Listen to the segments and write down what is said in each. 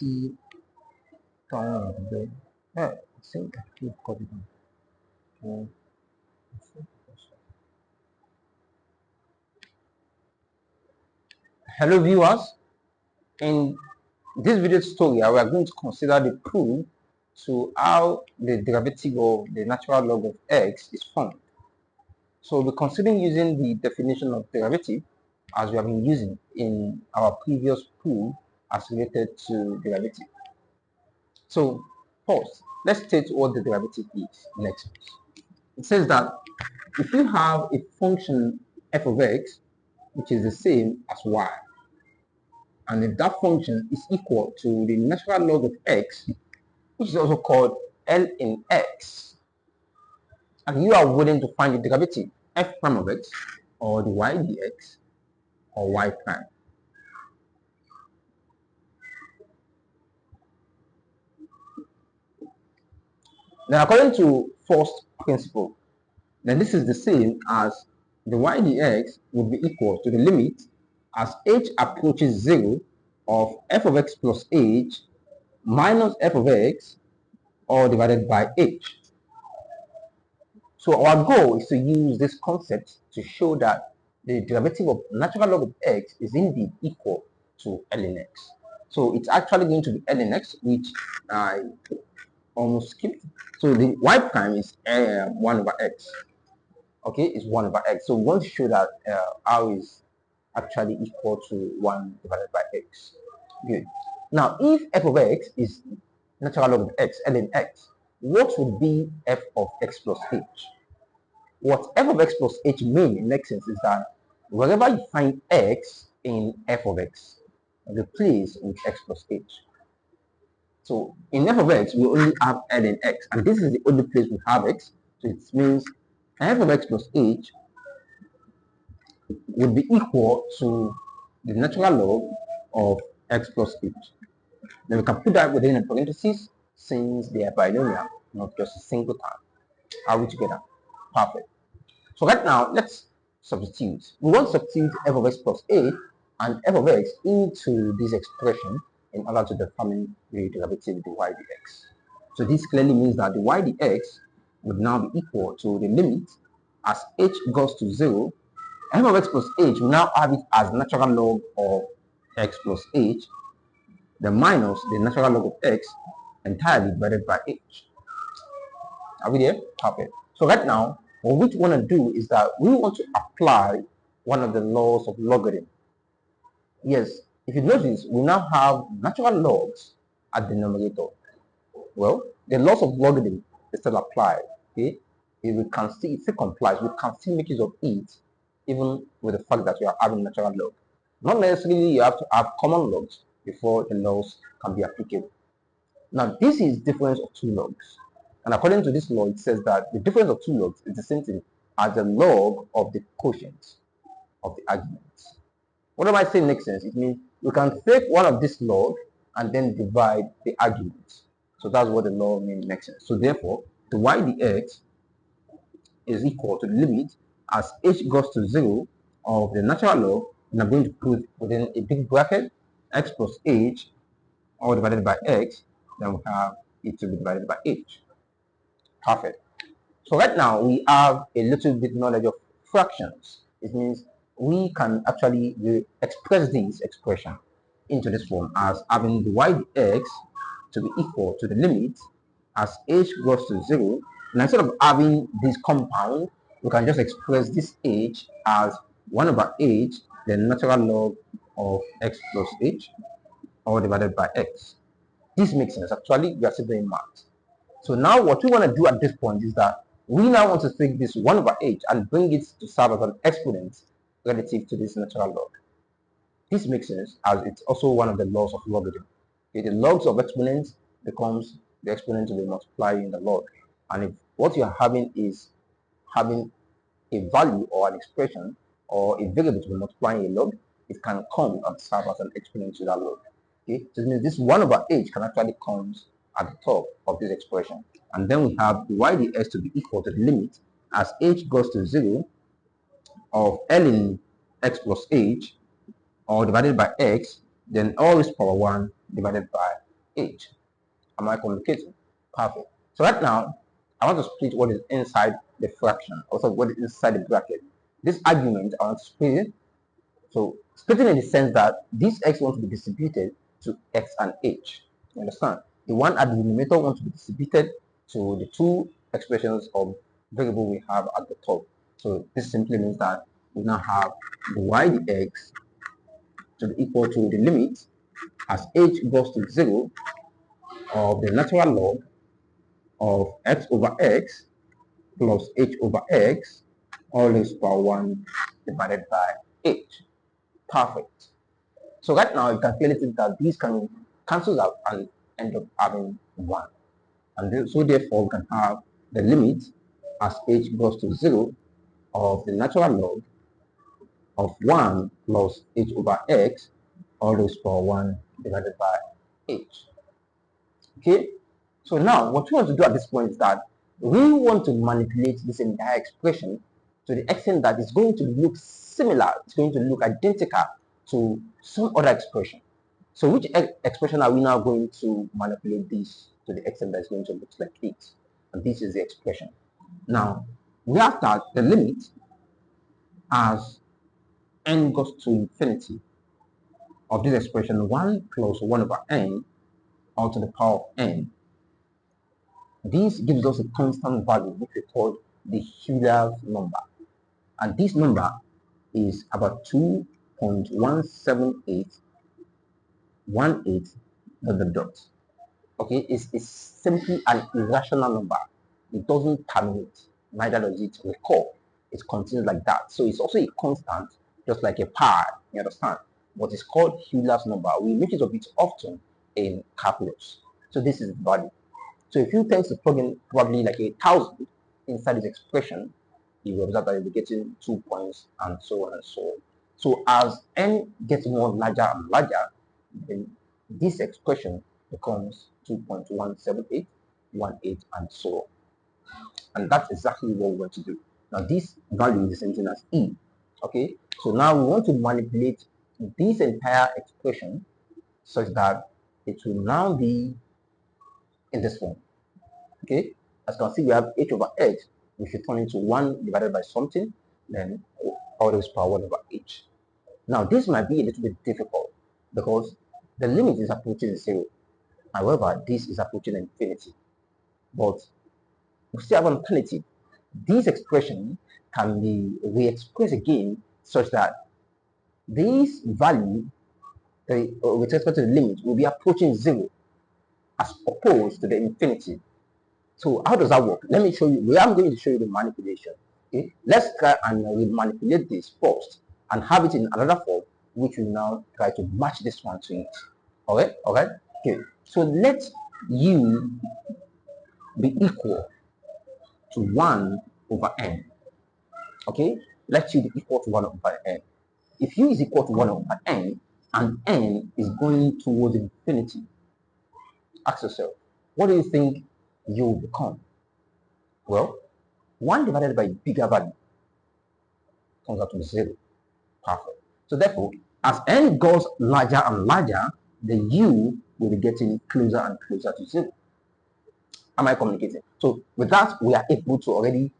see. I think we've got it. Hello viewers, in this video tutorial we are going to consider the proof to how the derivative of the natural log of x is formed. So we're considering using the definition of derivative as we have been using in our previous proof as related to derivative. So first, let's state what the derivative is next. It says that if you have a function f of x which is the same as y, and if that function is equal to the natural log of x, which is also called L in x, and you are willing to find the derivative f prime of x or the y dx or y prime. Then according to first principle, then this is the same as the y dx would be equal to the limit as h approaches 0 of f of x plus h minus f of x all divided by h. So our goal is to use this concept to show that the derivative of natural log of x is indeed equal to ln x. So it's actually going to be ln x, which I almost skipped. So the y prime is 1 over x. Okay, is 1 over x. So we want to show that r is actually equal to 1 divided by x. Good. Now, if f of x is natural log of x, ln x, what would be f of x plus h? What f of x plus h mean in essence is that wherever you find x in f of x, replace with x plus h. So in f of x, we only have ln x, and this is the only place we have x. So it means f of x plus h would be equal to the natural log of x plus h. Then we can put that within a parenthesis since they are binomial, not just a single term. Are we together? Perfect. So right now, let's substitute. We want to substitute f of x plus a and f of x into this expression in order to determine the derivative of the y dx. So this clearly means that the y dx would now be equal to the limit as h goes to 0. F of x plus h, we now have it as natural log of x plus h, then minus the natural log of x entirely divided by h. Are we there? Perfect. So right now, what we want to do is that we want to apply one of the laws of logarithm. Yes, if you notice, we now have natural logs at the numerator. Well, the laws of logarithm is still applied. Okay, if we can see it still complies, we can still make use of it, even with the fact that we are having natural log. Not necessarily you have to have common logs before the laws can be applicable. Now, this is difference of two logs. And according to this law, it says that the difference of two logs is the same thing as the log of the quotient of the arguments. What am I saying makes sense? It means we can take one of this log and then divide the arguments. So that's what the law means makes sense. So therefore, the y dx is equal to the limit as h goes to 0 of the natural log, and I'm going to put within a big bracket x plus h all divided by x, then we have it to be divided by h. Perfect. So right now we have a little bit knowledge of fractions. It means we can actually express this expression into this form as having the y dx to be equal to the limit as h goes to 0. And instead of having this compound, we can just express this h as 1 over h, the natural log of x plus h, all divided by x. This makes sense. Actually, we are still doing math. So now what we want to do at this point is that we now want to take this 1 over h and bring it to serve as an exponent relative to this natural log. This makes sense as it's also one of the laws of logarithm. Okay, the logs of exponents becomes the exponent to be multiplied in the log. And if what you are having is having a value or an expression or a variable to be multiplying a log, it can come and serve as an exponent to that log. Okay, so it means this 1 over h can actually come at the top of this expression. And then we have the y dx to be equal to the limit as h goes to 0 of ln x plus h, or divided by x, then all is power 1 divided by h. Am I communicating? Perfect. So right now, I want to split what is inside the fraction, also what is inside the bracket. This argument, I want to split it. So splitting in the sense that this x wants to be distributed to x and h. You understand? The one at the denominator wants to be distributed to the two expressions of variable we have at the top. So this simply means that we now have the y dx to be equal to the limit as h goes to 0 of the natural log of x over x plus h over x all raised to power 1 divided by h. Perfect. So right now you can clearly see that these can cancel out and end up having 1. And so therefore we can have the limit as h goes to 0 of the natural log of 1 plus h over x all raised to power 1 divided by h. Okay, so now what we want to do at this point is that we want to manipulate this entire expression to the extent that it's going to look similar, it's going to look identical to some other expression. So which expression are we now going to manipulate this to the extent that it's going to look like it? And this is the expression. Now, we have that the limit as n goes to infinity of this expression 1 plus 1 over n all to the power of n. This gives us a constant value which we call the Euler's number. And this number is about 2.17818 dot. Okay, it's simply an irrational number. It doesn't terminate, neither does it recur. It continues like that. So it's also a constant, just like a pi, you understand? But it's called Euler's number. We make use of it often in calculus. So this is the value. So if you tend to plug in probably like 1,000 inside this expression, you will observe that you'll be getting 2 points and so on and so on. So as n gets more larger and larger, then this expression becomes 2.17818 and so on. And that's exactly what we want to do. Now this value is the same thing as e. Okay, so now we want to manipulate this entire expression such that it will now be in this form. Okay, as you can see, we have h over x, which should turn into 1 divided by something, then all this power 1 over h. Now this might be a little bit difficult because the limit is approaching 0. However, this is approaching infinity. But we still have an alternative. This expression can be re-expressed again such that this value with respect to the limit will be approaching 0 as opposed to the infinity. So how does that work? Let me show you. I'm going to show you the manipulation. Okay, let's try and manipulate this first and have it in another form, which will now try to match this one to it. Okay, okay. So let u be equal to 1 over n. Okay, let u be equal to 1 over n. If u is equal to 1 over n and n is going towards infinity, ask yourself, what do you think u will become? Well, 1 divided by bigger value comes out to 0. Perfect. So therefore, as n goes larger and larger, the u will be getting closer and closer to 0. Am I communicating? So with that, we are able to already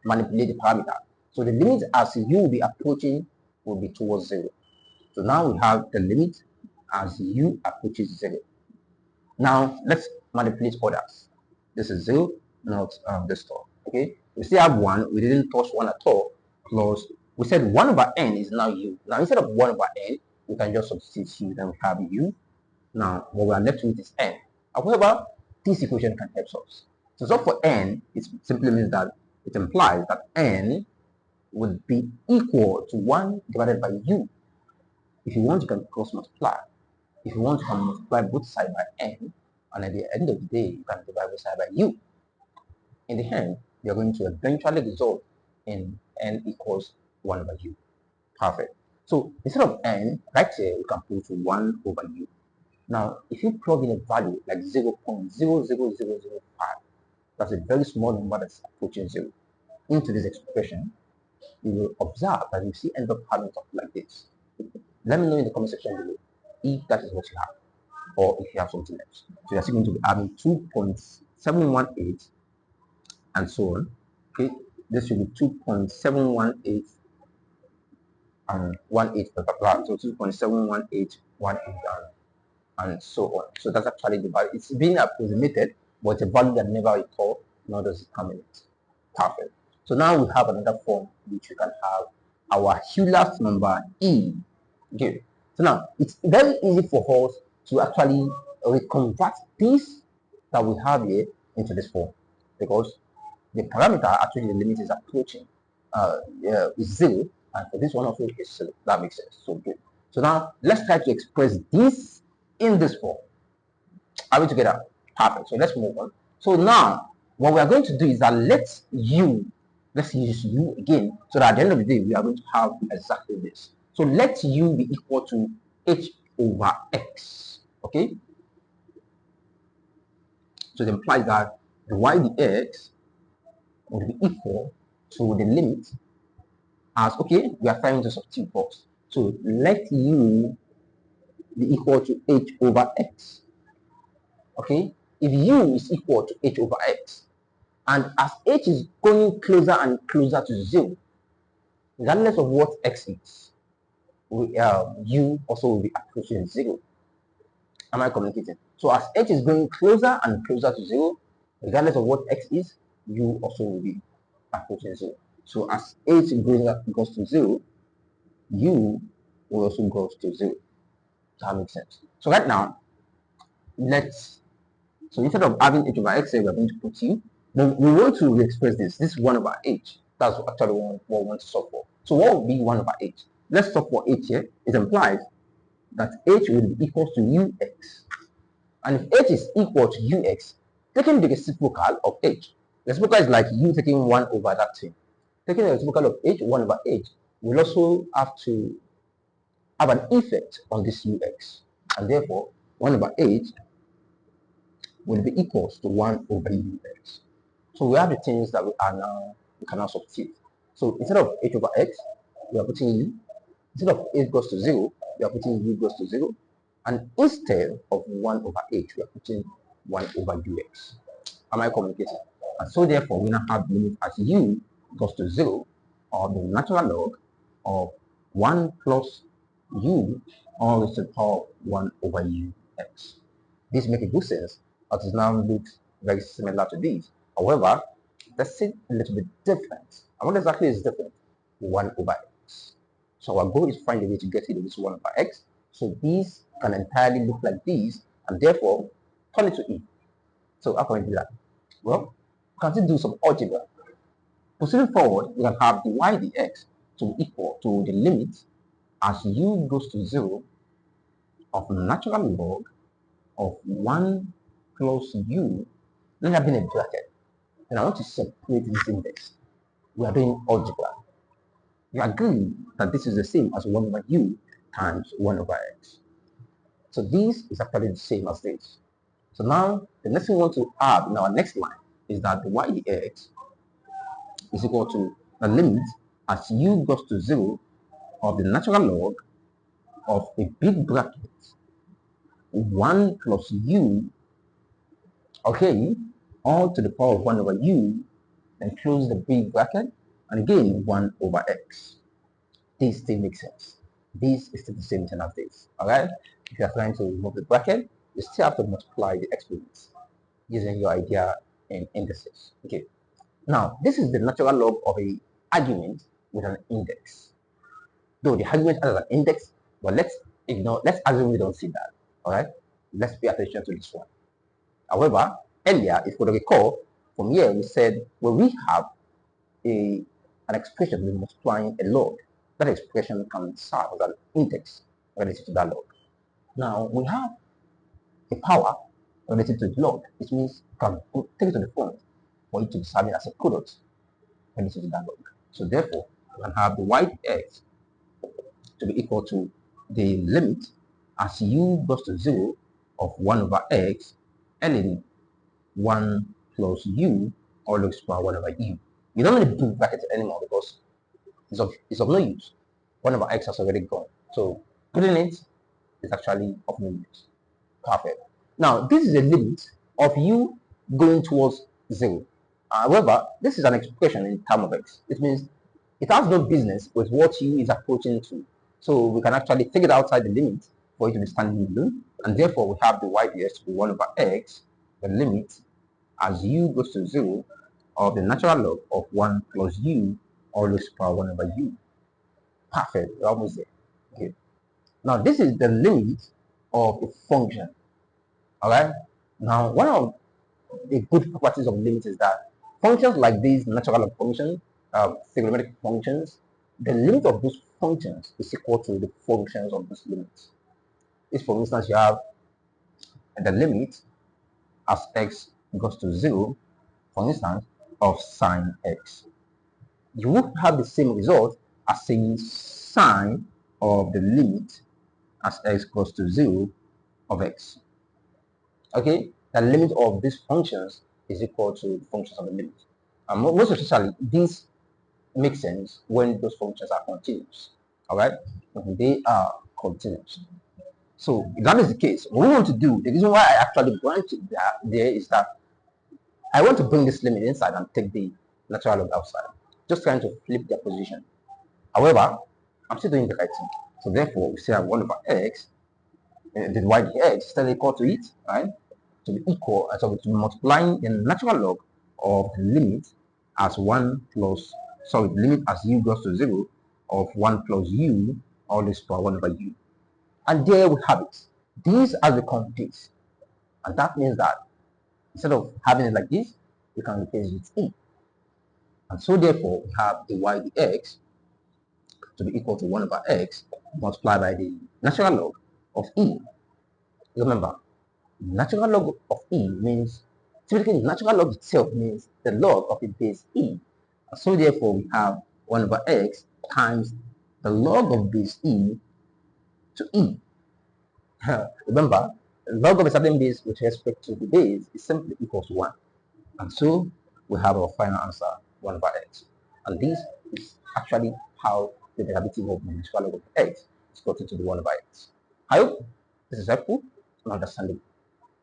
manipulate the parameter. So the limit as u will be approaching will be towards 0. So now we have the limit as u approaches 0. Now let's manipulate others. This is 0, not this term. Okay, we still have 1. We didn't touch 1 at all. Plus, we said 1 over n is now u. Now instead of 1 over n, we can just substitute u. Then we have u. Now what we are left with is n. However, this equation can help us. To solve for n, it simply means that it implies that n would be equal to 1 divided by u. If you want, you can cross multiply. If you want, you can multiply both sides by n, and at the end of the day, you can divide both sides by u. In the end, you're going to eventually result in n equals 1 over u. Perfect. So instead of n, right here, we can put 1 over u. Now, if you plug in a value like 0.00005, that's a very small number that's approaching 0, into this expression, you will observe that you see end up having something like this. Let me know in the comment section below if that is what you have. or if you have something else. So you're still going to be having 2.718 and so on. Okay, this should be 2.718 and 18 blah, blah, blah. So 2.71818 and so on. So that's actually the value. It's being approximated, but it's a value that never recall, nor does it come in it. Perfect. So now we have another form which we can have our Euler's number E. Okay. So now it's very easy for us to actually reconvert this that we have here into this form, because the parameter, actually the limit is approaching is 0, and for this one also is 0. That makes sense. So good. So now let's try to express this in this form. Are we together? Perfect. So let's move on. So now what we are going to do is that let's use u again, so that at the end of the day we are going to have exactly this. So let u be equal to h over x. Okay. So it implies that the y dx will be equal to the limit as, okay, we are trying to substitute box. So let u be equal to h over x. Okay, if u is equal to h over x, and as h is going closer and closer to 0, regardless of what x is, u also will be approaching 0. Am I communicating? So as h is going closer and closer to 0, regardless of what x is, u also will be approaching 0. So as h goes to 0, u will also go to 0. That makes sense. So right now, so instead of having h over x here, we're going to put u. Then we want to express this. This is 1 over h. That's actually what we want to solve for. So what would be 1 over h? Let's solve for h here. It implies that h will be equal to ux. And if h is equal to ux, taking the reciprocal of h, the reciprocal is like u taking 1 over that thing. Taking the reciprocal of h, 1 over h, will also have to have an effect on this ux. And therefore, 1 over h will be equals to 1 over ux. So we have the things that we can now substitute. So instead of h over x, we are putting u. Instead of h goes to 0, we are putting u goes to 0. And instead of 1 over h, we are putting 1 over ux. Am I communicating? And so therefore, we now have the limit as u goes to 0 of the natural log of 1 plus u all raised to the power of 1 over ux. This makes a good sense, as it now looks very similar to this. However, let's see a little bit different. And what exactly is different? 1 over x. So our goal is to find a way to get rid of this 1 over x. So these can entirely look like these, and therefore turn it to e. So how can we do that? Well, we can still do some algebra. Proceeding forward, we can have the y dx to be equal to the limit as u goes to 0 of natural log of 1 plus u. Let that be in a bracket. And I want to separate this index. We are doing algebra. You agree that this is the same as 1 over u times 1 over x. So this is actually the same as this. So now the next thing we want to add in our next line is that the y dx is equal to the limit as u goes to 0 of the natural log of a big bracket 1 plus u, okay, all to the power of 1 over u, then close the big bracket, and again 1 over x. This still makes sense. This is still the same thing as this. Alright? If you are trying to remove the bracket, you still have to multiply the exponents using your idea in indices. Okay. Now, this is the natural log of a argument with an index. Though the argument has an index, but let's assume we don't see that. Alright? Let's pay attention to this one. However, earlier, if you recall, from here we said when we have an expression with multiplying a log, that expression can serve as an index related to that log. Now we have a power related to the log, which means you can take it to the front for it to be serving as a product related to that log. So therefore, we can have the y x to be equal to the limit as u goes to 0 of 1 over x, ln 1 plus u all raised to power 1 over u. You don't need to do brackets anymore because it's of no use. 1 over x has already gone. So putting it is actually of no use. Perfect. Now, this is a limit of u going towards 0. However, this is an expression in terms of x. It means it has no business with what u is approaching to. So we can actually take it outside the limit for it to be standing alone, and therefore we have the y dx to be 1 over x, the limit as u goes to 0 of the natural log of 1 plus u all raised to power 1 over u. Perfect. We're almost there. Okay. Now this is the limit of a function. Alright. Now one of the good properties of limit is that functions like these natural log functions, trigonometric functions, the limit of those functions is equal to the functions of those limits. If, for instance, you have the limit as x goes to 0, for instance, of sine x, you would have the same result as saying sine of the limit as x goes to 0 of x. Okay, the limit of these functions is equal to the functions of the limit. And most especially, this makes sense when those functions are continuous. All right, they are continuous. So if that is the case, what we want to do, the reason why I actually branched it there is that I want to bring this limit inside and take the natural log outside, just trying to flip their position. However, I'm still doing the right thing. So therefore, we say 1 over x, the y dx is still equal to it, right? To be equal, so to be multiplying the natural log of the limit as 1 plus, sorry, the limit as u goes to 0 of 1 plus u all this power 1 over u. And there we have it. This has become this. And that means that instead of having it like this, we can replace it with e. And so therefore, we have the y dx to be equal to 1 over x multiplied by the natural log of e. Remember, natural log of e means, typically natural log itself means the log of the base e. And so therefore, we have 1 over x times the log of base e to e. Remember, log of a certain base with respect to the base is simply equals to 1. And so we have our final answer, 1 over x. And this is actually how the derivative of the natural log of x is gotten to the 1 over x. I hope this is helpful and understandable.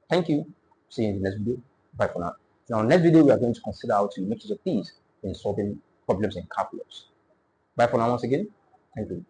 Thank you. See you in the next video. Bye for now. Now, next video, we are going to consider how to make use of these in solving problems in calculus. Bye for now once again. Thank you.